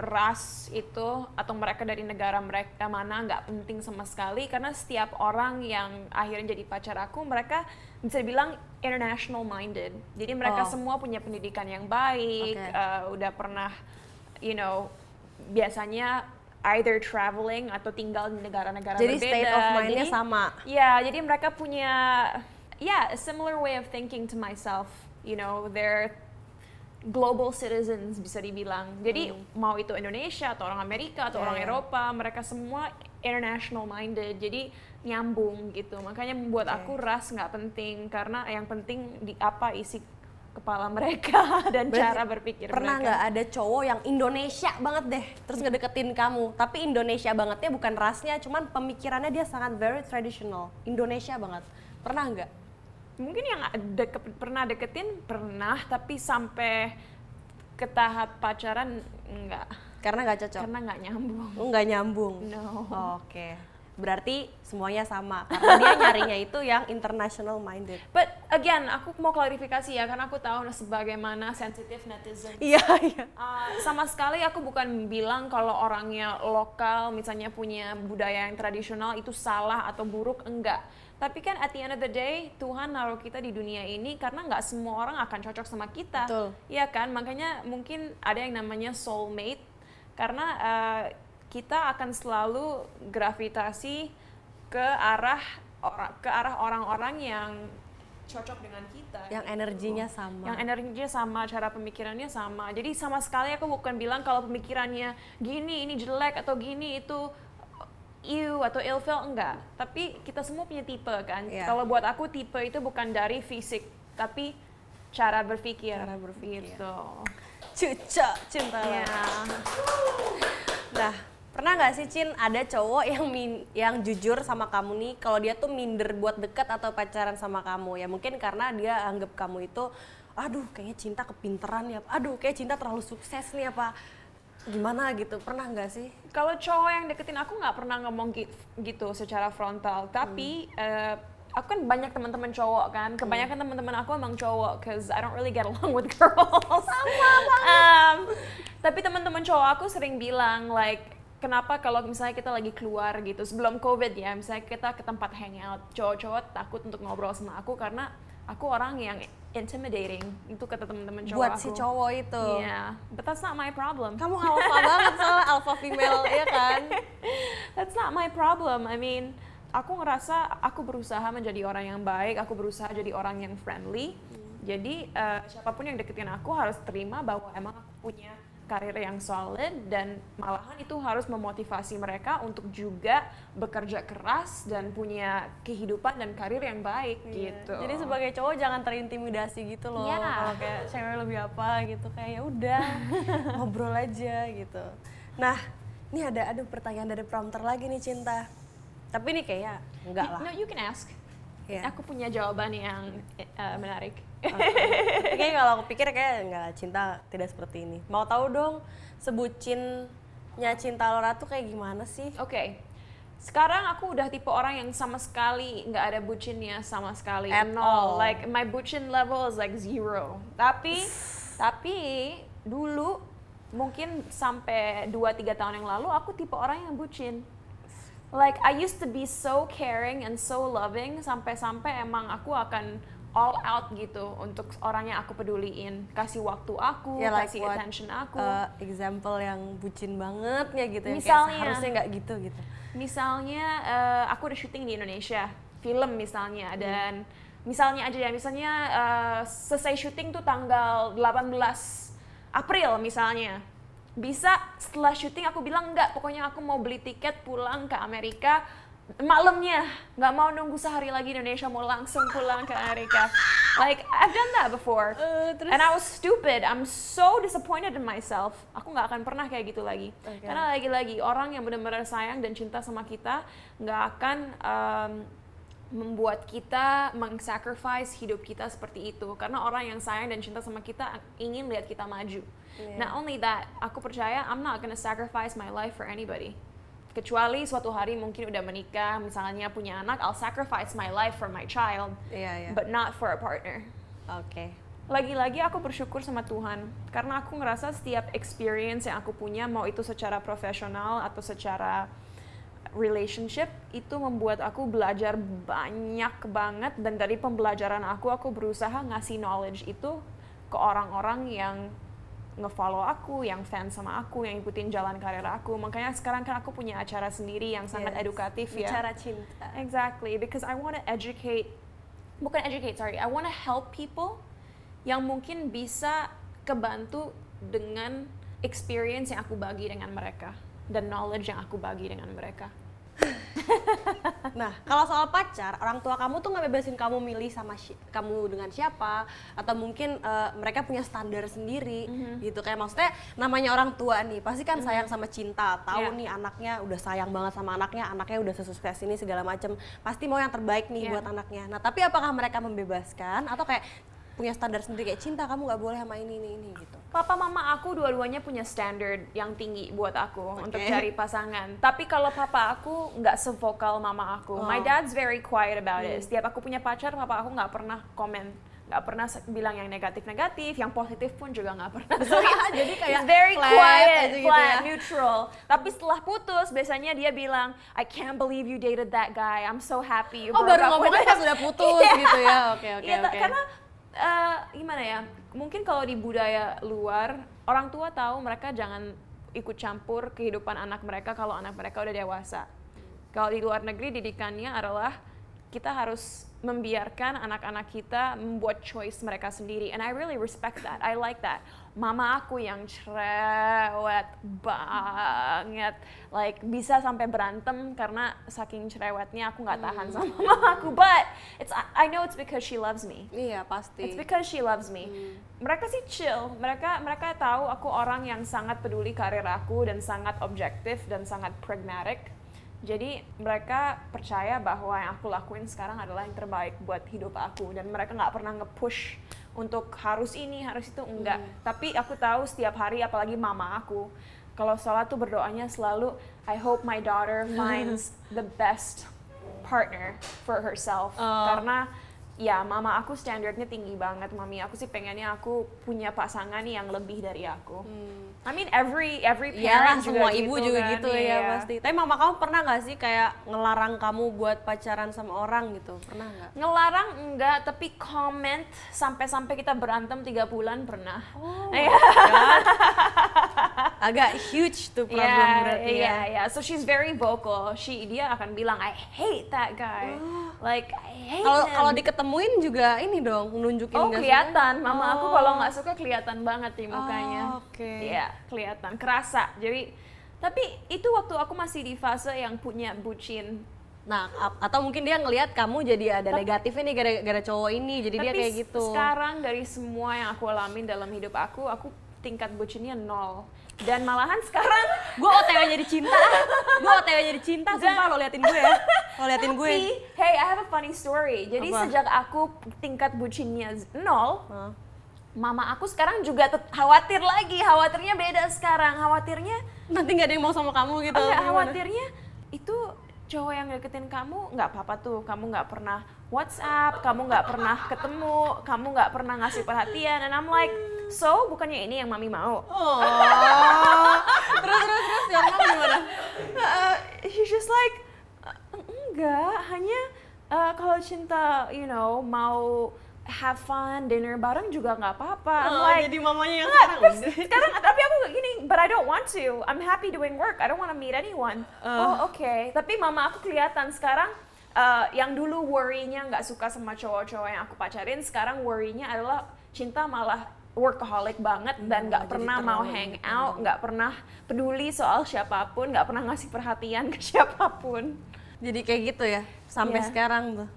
[SPEAKER 1] ras itu atau mereka dari negara mereka mana nggak penting sama sekali, karena setiap orang yang akhirnya jadi pacar aku, mereka bisa dibilang international minded. Jadi mereka semua punya pendidikan yang baik, udah pernah, biasanya either traveling atau tinggal di negara-negara berbeda.
[SPEAKER 2] Jadi state of mind-nya sama.
[SPEAKER 1] Ya, jadi mereka punya a similar way of thinking to myself. They're global citizens bisa dibilang. Jadi mau itu Indonesia atau orang Amerika atau orang Eropa, mereka semua international minded. Jadi nyambung gitu. Makanya membuat aku ras nggak penting, karena yang penting di apa isi kepala mereka dan cara berpikir
[SPEAKER 2] pernah
[SPEAKER 1] mereka.
[SPEAKER 2] Nggak ada cowok yang Indonesia banget deh terus ngedeketin kamu, tapi Indonesia bangetnya bukan rasnya, cuman pemikirannya dia sangat very traditional, Indonesia banget. Pernah nggak?
[SPEAKER 1] Mungkin yang pernah deketin pernah, tapi sampai ke tahap pacaran enggak.
[SPEAKER 2] Karena nggak cocok?
[SPEAKER 1] Karena nggak nyambung.
[SPEAKER 2] Nggak nyambung?
[SPEAKER 1] No.
[SPEAKER 2] Oke. Berarti semuanya sama, karena dia nyarinya itu yang international minded.
[SPEAKER 1] But again, aku mau klarifikasi ya, karena aku tahu sebagaimana sensitif netizen.
[SPEAKER 2] Iya.
[SPEAKER 1] Sama sekali aku bukan bilang kalau orangnya lokal, misalnya punya budaya yang tradisional itu salah atau buruk, enggak. Tapi kan at the end of the day, Tuhan naruh kita di dunia ini karena nggak semua orang akan cocok sama kita.
[SPEAKER 2] Betul.
[SPEAKER 1] Iya kan, makanya mungkin ada yang namanya soulmate, karena kita akan selalu gravitasi ke arah orang-orang yang cocok dengan kita.
[SPEAKER 2] Yang energinya sama.
[SPEAKER 1] Yang energinya sama, cara pemikirannya sama. Jadi sama sekali aku bukan bilang kalau pemikirannya gini, ini jelek, atau gini, itu atau ilfeel, enggak. Tapi kita semua punya tipe kan. Kalau buat aku tipe itu bukan dari fisik, tapi cara berpikir. Gitu.
[SPEAKER 2] Cuca cinta. Nah, pernah nggak sih Cin ada cowok yang jujur sama kamu nih kalau dia tuh minder buat deket atau pacaran sama kamu, ya mungkin karena dia anggap kamu itu aduh kayaknya Cinta kepinteran ya, aduh kayak Cinta terlalu sukses nih apa gimana gitu, pernah nggak sih?
[SPEAKER 1] Kalau cowok yang deketin aku nggak pernah ngomong gitu secara frontal, tapi aku kan banyak teman-teman cowok kan, kebanyakan teman-teman aku emang cowok, cause I don't really get along with girls. Sama banget. Tapi teman-teman cowok aku sering bilang like, kenapa kalau misalnya kita lagi keluar gitu, sebelum COVID ya, misalnya kita ke tempat hangout, cowok-cowok takut untuk ngobrol sama aku karena aku orang yang intimidating, itu kata teman-teman cowok
[SPEAKER 2] buat
[SPEAKER 1] aku.
[SPEAKER 2] Si cowok itu.
[SPEAKER 1] Yeah, but that's not my problem.
[SPEAKER 2] Kamu alpha banget soalnya alpha female, ya kan?
[SPEAKER 1] That's not my problem. I mean, aku ngerasa aku berusaha menjadi orang yang baik, aku berusaha jadi orang yang friendly. Jadi siapapun yang deketin aku harus terima bahwa emang aku punya karir yang solid, dan malahan itu harus memotivasi mereka untuk juga bekerja keras dan punya kehidupan dan karir yang baik gitu.
[SPEAKER 2] Jadi sebagai cowok jangan terintimidasi gitu loh. Kalau kayak cewek lebih apa gitu, kayak ya udah ngobrol aja gitu. Nah, ini ada pertanyaan dari prompter lagi nih Cinta. Tapi ini kayaknya enggak lah.
[SPEAKER 1] No, you can ask.
[SPEAKER 2] Yeah.
[SPEAKER 1] Aku punya jawaban yang menarik.
[SPEAKER 2] Kayaknya kalau aku pikir kayak enggak, Cinta tidak seperti ini. Mau tahu dong sebutinnya Cinta Laura tuh kayak gimana sih?
[SPEAKER 1] Oke. Sekarang aku udah tipe orang yang sama sekali nggak ada bucinnya sama sekali.
[SPEAKER 2] At all.
[SPEAKER 1] Like my bucin level is like 0. Tapi dulu mungkin sampai 2-3 tahun yang lalu aku tipe orang yang bucin. Like I used to be so caring and so loving sampai-sampai emang aku akan all out gitu untuk orang yang aku peduliin, kasih waktu aku, kasih attention aku.
[SPEAKER 2] Example yang bucin banget ya gitu ya,
[SPEAKER 1] misalnya,
[SPEAKER 2] kayak harusnya nggak gitu.
[SPEAKER 1] Misalnya aku udah syuting di Indonesia, film misalnya, dan misalnya selesai syuting tuh tanggal 18 April misalnya. Bisa setelah syuting aku bilang enggak, pokoknya aku mau beli tiket pulang ke Amerika malamnya, nggak mau nunggu sehari lagi Indonesia, mau langsung pulang ke Amerika. Like I've done that before, and I was stupid. I'm so disappointed in myself. Aku nggak akan pernah kayak gitu lagi. Karena lagi-lagi orang yang benar-benar sayang dan cinta sama kita nggak akan membuat kita meng-sacrifice hidup kita seperti itu, karena orang yang sayang dan cinta sama kita ingin lihat kita maju. Not only that, aku percaya I'm not gonna sacrifice my life for anybody. Kecuali suatu hari mungkin udah menikah, misalnya punya anak, I'll sacrifice my life for my child, but not for a partner. Lagi-lagi aku bersyukur sama Tuhan, karena aku ngerasa setiap experience yang aku punya, mau itu secara profesional atau secara relationship, itu membuat aku belajar banyak banget, dan dari pembelajaran aku berusaha ngasih knowledge itu ke orang-orang yang nge-follow aku, yang fans sama aku, yang ikutin jalan karir aku. Makanya sekarang kan aku punya acara sendiri yang sangat edukatif ya.
[SPEAKER 2] Bicara cinta.
[SPEAKER 1] Exactly, because I want to I want to help people yang mungkin bisa kebantu dengan experience yang aku bagi dengan mereka dan knowledge yang aku bagi dengan mereka.
[SPEAKER 2] Nah, kalau soal pacar, orang tua kamu tuh nggak bebasin kamu milih sama kamu dengan siapa, atau mungkin mereka punya standar sendiri gitu. Kayak maksudnya namanya orang tua nih, pasti kan sayang sama cinta, tahu nih anaknya udah sayang banget sama anaknya udah sesukses ini segala macem, pasti mau yang terbaik nih buat anaknya. Nah, tapi apakah mereka membebaskan atau kayak punya standar sendiri, kayak cinta kamu nggak boleh sama ini gitu?
[SPEAKER 1] Papa mama aku dua-duanya punya standard yang tinggi buat aku untuk cari pasangan. Tapi kalau papa aku nggak sevokal mama aku. My dad's very quiet about it. Setiap aku punya pacar, papa aku nggak pernah komen, nggak pernah bilang yang negatif-negatif, yang positif pun juga nggak pernah.
[SPEAKER 2] Jadi kayak
[SPEAKER 1] very quiet,
[SPEAKER 2] gitu
[SPEAKER 1] flat,
[SPEAKER 2] ya?
[SPEAKER 1] neutral. Tapi setelah putus, biasanya dia bilang, I can't believe you dated that guy. I'm so happy you broke
[SPEAKER 2] baru
[SPEAKER 1] up with
[SPEAKER 2] ngomongnya pas udah putus gitu ya? Oke.
[SPEAKER 1] Karena gimana ya, mungkin kalau di budaya luar, orang tua tahu mereka jangan ikut campur kehidupan anak mereka kalau anak mereka udah dewasa. Kalau di luar negeri didikannya adalah kita harus membiarkan anak-anak kita membuat choice mereka sendiri, and I really respect that. I like that. Mama aku yang cerewet banget, like bisa sampai berantem karena saking cerewetnya aku nggak tahan sama mama aku. But I know it's because she loves me.
[SPEAKER 2] Iya pasti.
[SPEAKER 1] It's because she loves me. Mereka sih chill. Mereka tahu aku orang yang sangat peduli karir aku dan sangat objektif dan sangat pragmatic. Jadi mereka percaya bahwa yang aku lakuin sekarang adalah yang terbaik buat hidup aku, dan mereka nggak pernah nge-push untuk harus ini, harus itu, enggak. Tapi aku tahu setiap hari, apalagi mama aku, kalau sholat tuh berdoanya selalu, I hope my daughter finds the best partner for herself. Karena ya mama aku standarnya tinggi banget. Mami aku sih pengennya aku punya pasangan yang lebih dari aku. I mean every parent juga
[SPEAKER 2] semua ibu
[SPEAKER 1] gitu
[SPEAKER 2] juga
[SPEAKER 1] kan,
[SPEAKER 2] gitu ya pasti. Tapi mama kamu pernah nggak sih kayak ngelarang kamu buat pacaran sama orang gitu? Pernah nggak?
[SPEAKER 1] Ngelarang enggak, tapi comment sampai kita berantem 3 bulan pernah.
[SPEAKER 2] Agak huge tuh problem berarti ya.
[SPEAKER 1] Yeah. So she's very vocal. Dia akan bilang I hate that guy. Like I hate him.
[SPEAKER 2] Kalau diketemuin juga ini dong nunjukin nggak sih?
[SPEAKER 1] Kelihatan. Mama aku kalau nggak suka kelihatan banget di mukanya. Iya, kelihatan, kerasa. Jadi, tapi itu waktu aku masih di fase yang punya bucin.
[SPEAKER 2] Nah, atau mungkin dia ngelihat kamu jadi ada negatifnya nih gara-gara cowok ini, jadi dia kayak gitu.
[SPEAKER 1] Tapi sekarang dari semua yang aku alamin dalam hidup aku tingkat bucinnya 0. Dan malahan sekarang
[SPEAKER 2] gue OTW jadi cinta, sumpah lo liatin gue ya. Lo liatin gue.
[SPEAKER 1] Tapi, hey, I have a funny story. Jadi sejak aku tingkat bucinnya 0, mama aku sekarang juga khawatir lagi. Khawatirnya beda sekarang. Khawatirnya
[SPEAKER 2] nanti nggak ada yang mau sama kamu gitu.
[SPEAKER 1] Khawatirnya itu cowok yang deketin kamu nggak apa-apa tuh. Kamu nggak pernah WhatsApp, kamu nggak pernah ketemu, kamu nggak pernah ngasih perhatian. And I'm like, so bukannya ini yang mami mau?
[SPEAKER 2] Terus yang mami gimana?
[SPEAKER 1] He's just like, Enggak, hanya kalau cinta, you know, mau have fun, dinner bareng juga nggak apa-apa.
[SPEAKER 2] Jadi mamanya yang
[SPEAKER 1] sekarang, tapi aku kayak gini, but I don't want to. I'm happy doing work. I don't want to meet anyone. Okay. Tapi mama aku kelihatan sekarang yang dulu worry-nya nggak suka sama cowok-cowok yang aku pacarin, sekarang worry-nya adalah cinta malah workaholic banget dan nggak pernah mau hang out, nggak pernah peduli soal siapapun, nggak pernah ngasih perhatian ke siapapun.
[SPEAKER 2] Jadi kayak gitu ya, sampai sekarang tuh.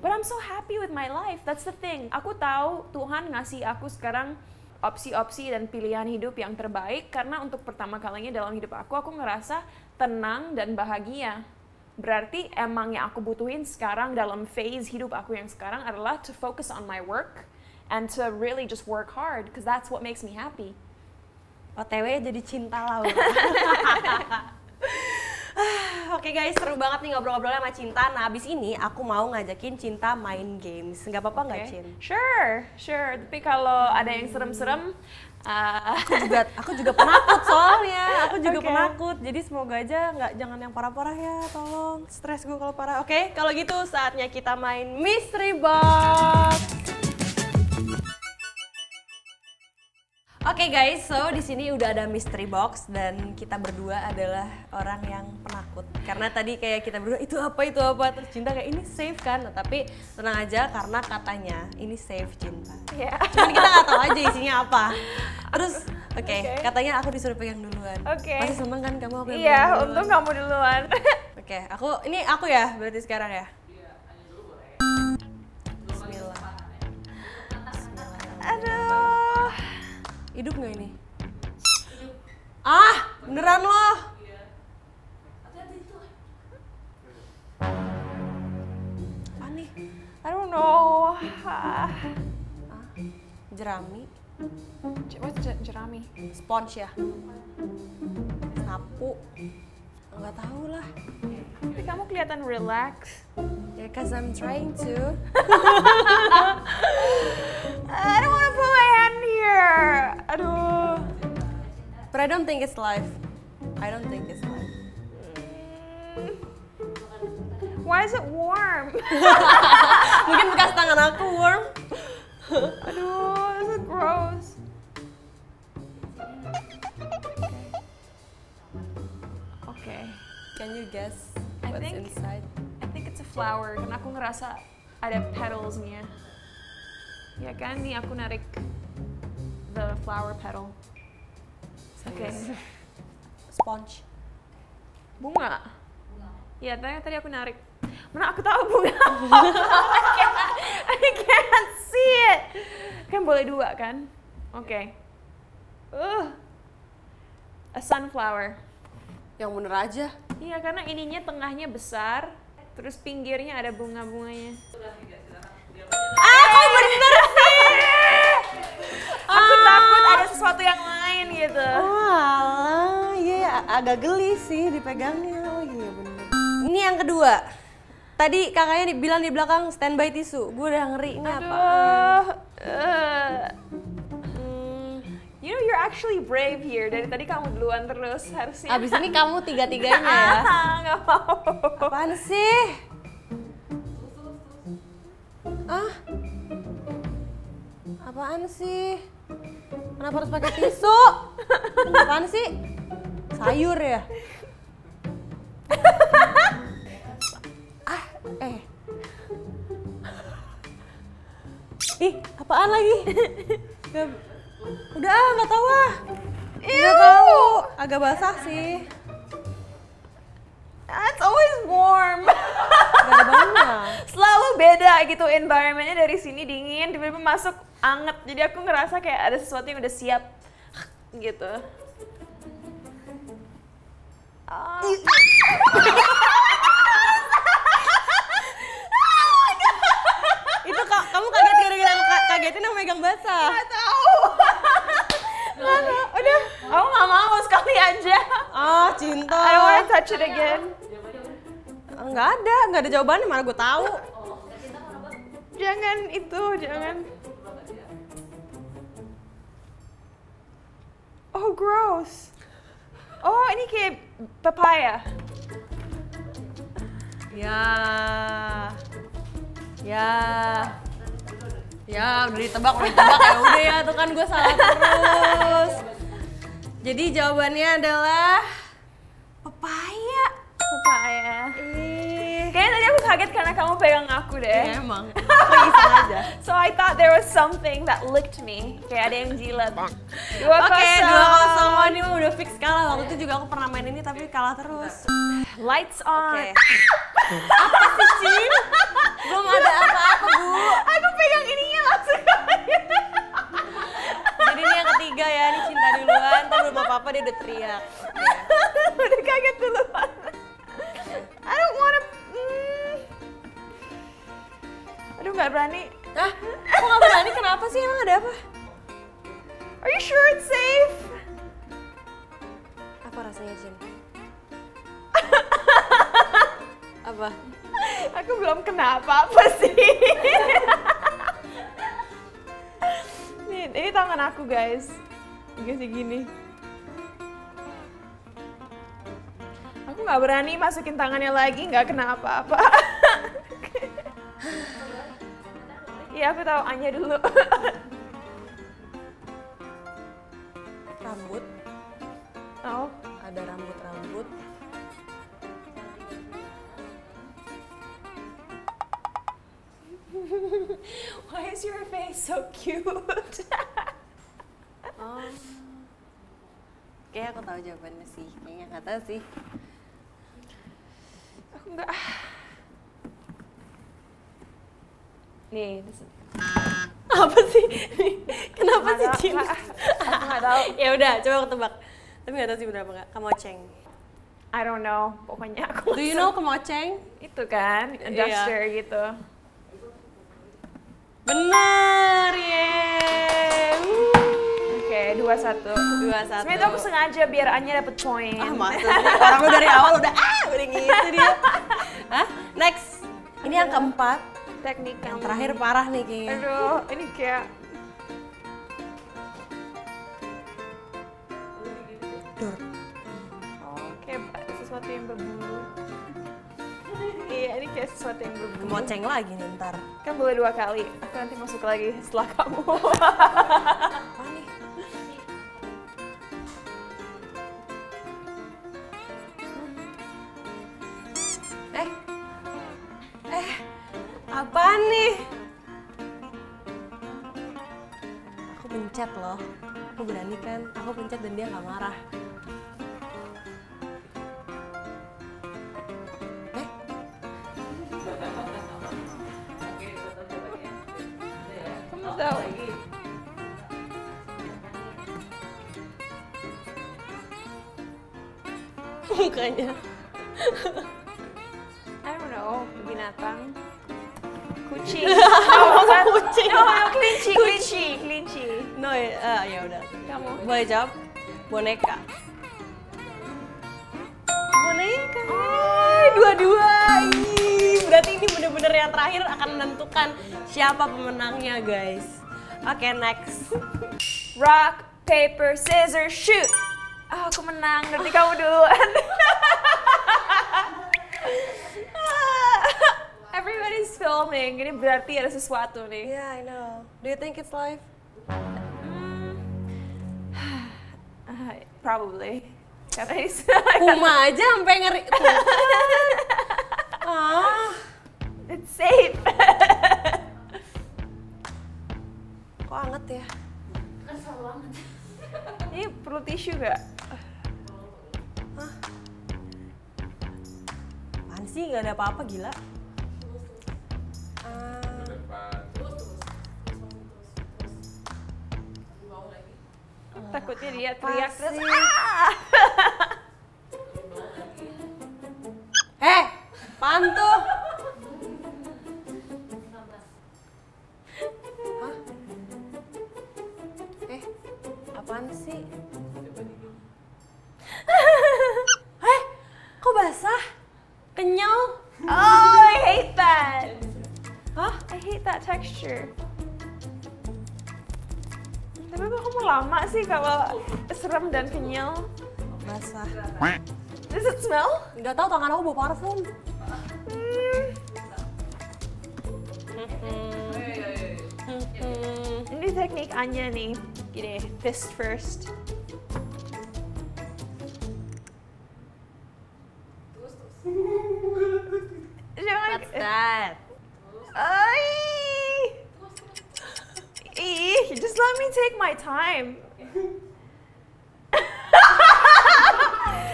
[SPEAKER 1] But I'm so happy with my life. That's the thing. Aku tahu Tuhan ngasih aku sekarang opsi-opsi dan pilihan hidup yang terbaik karena untuk pertama kalinya dalam hidup aku ngerasa tenang dan bahagia. Berarti emang yang aku butuhin sekarang dalam phase hidup aku yang sekarang adalah to focus on my work and to really just work hard because that's what makes me happy.
[SPEAKER 2] OTW jadi cinta Laura. Oke guys, seru banget nih ngobrol-ngobrolnya sama Cinta. Nah abis ini aku mau ngajakin Cinta main games. Nggak apa-apa nggak, Cin?
[SPEAKER 1] Sure. Tapi kalau ada yang serem-serem,
[SPEAKER 2] aku juga penakut soalnya. Aku juga penakut. Jadi semoga aja jangan yang parah-parah ya, tolong. Stres gue kalau parah. Oke, kalau gitu saatnya kita main Mystery Box. Oke guys, so di sini udah ada mystery box dan kita berdua adalah orang yang penakut. Karena tadi kayak kita berdua itu apa terus Cinta kayak ini safe kan, nah, tapi tenang aja karena katanya ini safe Cinta.
[SPEAKER 1] Yeah.
[SPEAKER 2] Cuman kita nggak tahu aja isinya apa. Terus oke, katanya aku disuruh pegang duluan. Masih seneng kan kamu aku yang
[SPEAKER 1] Iya, untung kamu duluan.
[SPEAKER 2] Oke, ini aku ya berarti sekarang ya. Bismillah.
[SPEAKER 1] Aduh.
[SPEAKER 2] Hidup nggak ini? Beneran loh. Apa nih?
[SPEAKER 1] I don't know.
[SPEAKER 2] Jerami.
[SPEAKER 1] What's jerami?
[SPEAKER 2] Sponge ya. Sapu. Nggak tahu lah.
[SPEAKER 1] Tapi kamu kelihatan relax.
[SPEAKER 2] Ya, cause I'm trying to.
[SPEAKER 1] I don't want to put my hand here. Aduh.
[SPEAKER 2] But I don't think it's live. I don't think it's live.
[SPEAKER 1] Why is it warm?
[SPEAKER 2] Mungkin bekas tangan aku warm.
[SPEAKER 1] Aduh, this is gross. Okay.
[SPEAKER 2] Can you guess
[SPEAKER 1] I
[SPEAKER 2] what's
[SPEAKER 1] think
[SPEAKER 2] inside?
[SPEAKER 1] I think it's a flower, karena aku ngerasa ada petals-nya. Ya kan, nih aku narik the flower petal. Oke.
[SPEAKER 2] Sponge.
[SPEAKER 1] Bunga. Ya, tadi aku narik. Mana aku tahu bunga. I can't see it. Kan boleh dua kan? Oke. A sunflower.
[SPEAKER 2] Yang bener aja.
[SPEAKER 1] Iya, karena ininya tengahnya besar, terus pinggirnya ada bunga-bunganya. Kok bener sih? Aku takut ada sesuatu yang lain gitu.
[SPEAKER 2] Alah, iya agak geli sih dipegangnya. Oh iya bener. Ini yang kedua. Tadi kakaknya bilang di belakang standby tisu. Gue udah ngeri, ini apa?
[SPEAKER 1] You know, you're actually brave here. Dari tadi kamu duluan terus, harusnya.
[SPEAKER 2] Abis ini kamu tiga-tiganya ya?
[SPEAKER 1] Nggak mau.
[SPEAKER 2] Apaan sih? Apaan sih? Kenapa harus pakai tisu? Apaan sih? Sayur ya? Ih, apaan lagi? Udah, nggak tahu ah. Nggak tahu. Agak basah sih.
[SPEAKER 1] It's always warm.
[SPEAKER 2] Gak ada baunya.
[SPEAKER 1] Selalu beda gitu environmentnya, dari sini dingin, tiba-tiba masuk anget. Jadi aku ngerasa kayak ada sesuatu yang udah siap gitu.
[SPEAKER 2] Itu kamu kaget gara-gara kagetin sama megang basah.
[SPEAKER 1] Gak tahu. Udah, aku nggak mau, sekali aja.
[SPEAKER 2] Cinta.
[SPEAKER 1] I don't wanna touch it again.
[SPEAKER 2] Nggak ada jawabannya, mana gue tahu.
[SPEAKER 1] Jangan itu, jangan. Oh, gross. Oh, ini kayak papaya.
[SPEAKER 2] Ya. Ya, udah ditebak ya udah ya, tuh kan gue salah terus. Jadi jawabannya adalah pepaya.
[SPEAKER 1] Pepaya. Kayaknya tadi aku kaget karena kamu pegang aku deh.
[SPEAKER 2] Ya, emang. Aku iseng aja.
[SPEAKER 1] So I thought there was something that licked me. Kayak ada yang jilat.
[SPEAKER 2] Oke, 2-0. Wah, ini mah udah fix kalah. Waktu itu juga aku pernah main ini tapi kalah terus.
[SPEAKER 1] Lights on.
[SPEAKER 2] Oke. Apa sih, Cin? Belum ada apa-apa, Bu.
[SPEAKER 1] Aku pegang ininya langsung.
[SPEAKER 2] Jadi ini yang ketiga ya, ini Cinta duluan, tapi belum apa-apa dia udah teriak.
[SPEAKER 1] Udah kaget duluan. I don't wanna. Aduh, nggak berani.
[SPEAKER 2] Hah? Kok nggak berani? Kenapa sih? Emang ada apa?
[SPEAKER 1] Are you sure it's safe?
[SPEAKER 2] Apa rasanya, Cin? Apa?
[SPEAKER 1] Aku belum kena apa-apa sih. Ini tangan aku, guys. Dikasih gini. Aku nggak berani masukin tangannya lagi, nggak kena apa-apa. Iya, aku tahu. Anya dulu.
[SPEAKER 2] Rambut.
[SPEAKER 1] Oh.
[SPEAKER 2] Ada rambut-rambut.
[SPEAKER 1] Why is your face so cute?
[SPEAKER 2] Oh. Kayaknya aku tahu jawabannya sih. Kayaknya nggak tahu sih.
[SPEAKER 1] Aku nggak. Nih.
[SPEAKER 2] Apa sih? Kenapa sih, Cin?
[SPEAKER 1] Aku nggak tahu.
[SPEAKER 2] Ya udah, coba aku tebak. Tapi nggak tahu sih benar apa nggak. Kamoceng.
[SPEAKER 1] I don't know. Pokoknya aku.
[SPEAKER 2] Do you know kamoceng?
[SPEAKER 1] Itu kan, a duster gitu.
[SPEAKER 2] Bener, yeay.
[SPEAKER 1] Oke, 2-1.
[SPEAKER 2] 2-1.
[SPEAKER 1] Sebenarnya itu aku sengaja biar Anya dapet poin.
[SPEAKER 2] Ah, maksudnya orang lu dari awal udah gitu dia. Hah? Next. Ini yang keempat.
[SPEAKER 1] Teknik
[SPEAKER 2] Yang terakhir parah nih kayaknya.
[SPEAKER 1] Aduh, ini kayak
[SPEAKER 2] Dur.
[SPEAKER 1] kayak sesuatu yang berbulu. Iya, ini kayak sesuatu yang berbulu.
[SPEAKER 2] Kemoceng lagi nih ntar.
[SPEAKER 1] Kan boleh 2 kali. Aku nanti masuk lagi setelah kamu.
[SPEAKER 2] Apa nih? Apaan nih? Aku pencet loh. Aku berani kan? Aku pencet dan dia nggak marah.
[SPEAKER 1] Kamu tahu?
[SPEAKER 2] Mukanya.
[SPEAKER 1] I don't know, binatang. Kucing. No,
[SPEAKER 2] kucing.
[SPEAKER 1] No, kelinci.
[SPEAKER 2] No, ya udah.
[SPEAKER 1] Kamu.
[SPEAKER 2] Boleh jawab? Boneka. Boneka. Dua-dua. Berarti ini bener-bener yang terakhir akan menentukan siapa pemenangnya, guys. Oke, next.
[SPEAKER 1] Rock, paper, scissors, shoot. Oh, aku menang, berarti kamu duluan. Everybody's filming, ini berarti ada sesuatu nih.
[SPEAKER 2] Yeah, I know. Do you think it's live?
[SPEAKER 1] Probably. Karena ini
[SPEAKER 2] Kuma aja sampai ngeri.
[SPEAKER 1] it's safe.
[SPEAKER 2] Kok anget ya?
[SPEAKER 3] Kan selalu banget.
[SPEAKER 1] Ini perlu tisu gak?
[SPEAKER 2] Apaan sih? Gak ada apa-apa, gila.
[SPEAKER 1] Takutnya dia teriak terus.
[SPEAKER 2] Apaan tuh? Hah? Apaan sih? Kok basah? Kenyal?
[SPEAKER 1] Oh, I hate that.
[SPEAKER 2] Hah?
[SPEAKER 1] I hate that texture. Tapi kok kamu lama sih kalau serem dan kenyal?
[SPEAKER 2] Basah.
[SPEAKER 1] Does it smell?
[SPEAKER 2] Nggak tahu, tangan aku bau parfum.
[SPEAKER 1] Ini teknik Anya nih. Gini, fist first.
[SPEAKER 2] What's that?
[SPEAKER 1] Just let me take my time.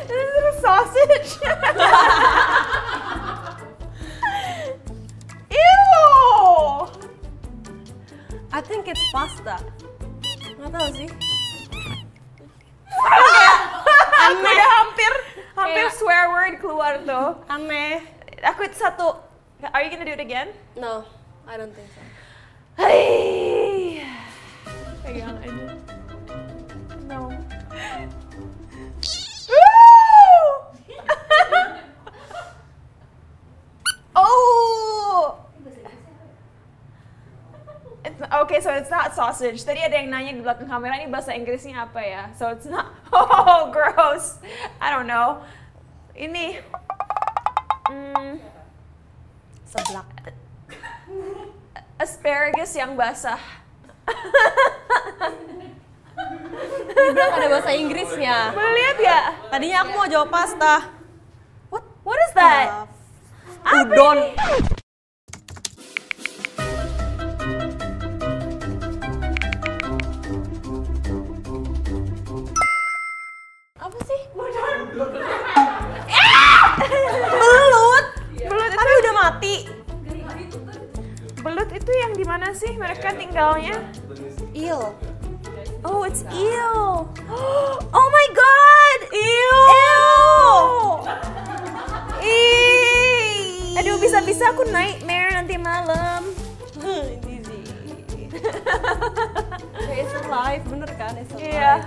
[SPEAKER 1] This is a sausage. Ew!
[SPEAKER 2] I think it's pasta. Nggak tahu sih.
[SPEAKER 1] Aku udah hampir
[SPEAKER 2] Kayak-
[SPEAKER 1] swear word keluar tuh.
[SPEAKER 2] Aneh.
[SPEAKER 1] Aku itu satu. Are you gonna do it again?
[SPEAKER 2] No, I don't think so.
[SPEAKER 1] Hai. Pegang aja. No. Oh. Okay, so it's not sausage. Tadi ada yang nanya di belakang kamera ini bahasa Inggrisnya apa ya? So it's not. Oh, gross. I don't know. Ini.
[SPEAKER 2] Seblak.
[SPEAKER 1] Asparagus yang basah.
[SPEAKER 2] Dibilang ada bahasa Inggrisnya.
[SPEAKER 1] Boleh lihat ya?
[SPEAKER 2] Tadinya aku mau jawab pasta.
[SPEAKER 1] What is that? Apa
[SPEAKER 2] Udon.
[SPEAKER 1] ini? Apa sih?
[SPEAKER 2] Belut.
[SPEAKER 1] Belut
[SPEAKER 2] Tapi
[SPEAKER 1] itu,
[SPEAKER 2] udah mati.
[SPEAKER 1] belut itu yang di mana sih mereka tinggalnya?
[SPEAKER 2] Eel.
[SPEAKER 1] Oh, it's eel. Oh my god! Ew! Ih. Aduh, bisa-bisa aku nightmare nanti malam.
[SPEAKER 2] Easy. It's alive, bener kan? It's alive.
[SPEAKER 1] Iya.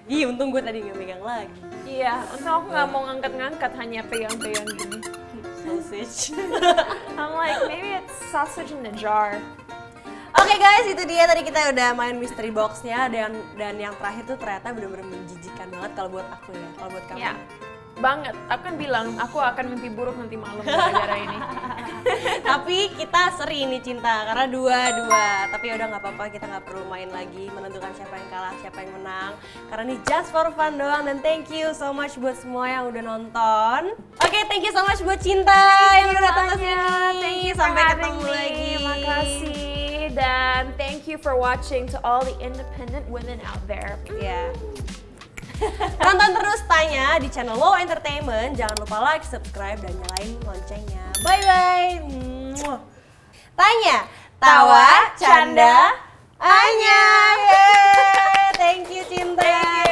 [SPEAKER 2] Ih, untung gue tadi nggak megang lagi.
[SPEAKER 1] Iya, untung aku nggak mau ngangkat-ngangkat, hanya pegang-pegang gini.
[SPEAKER 2] Sausage.
[SPEAKER 1] I'm like, maybe it's sausage in a jar.
[SPEAKER 2] Oke guys, itu dia tadi kita udah main mystery box-nya dan yang terakhir tuh ternyata bener-bener menjijikan banget kalau buat aku ya. Kalau buat kamu.
[SPEAKER 1] Ya, banget. Aku kan bilang, aku akan mimpi buruk nanti malam gara-gara ini.
[SPEAKER 2] Tapi kita seri nih Cinta karena dua-dua. Tapi udah nggak apa-apa, kita nggak perlu main lagi menentukan siapa yang kalah, siapa yang menang. Karena ini just for fun doang dan thank you so much buat semua yang udah nonton. Oke, thank you so much buat Cinta yang udah datang ke sini. Sampai ketemu lagi.
[SPEAKER 1] Makasih. Dan thank you for watching to all the independent women out there.
[SPEAKER 2] Ya. Tonton terus Tanya di channel Low Entertainment. Jangan lupa like, subscribe, dan nyalain loncengnya. Bye-bye. Tanya, tawa, canda, Anya. Yeay. Thank you Cinta.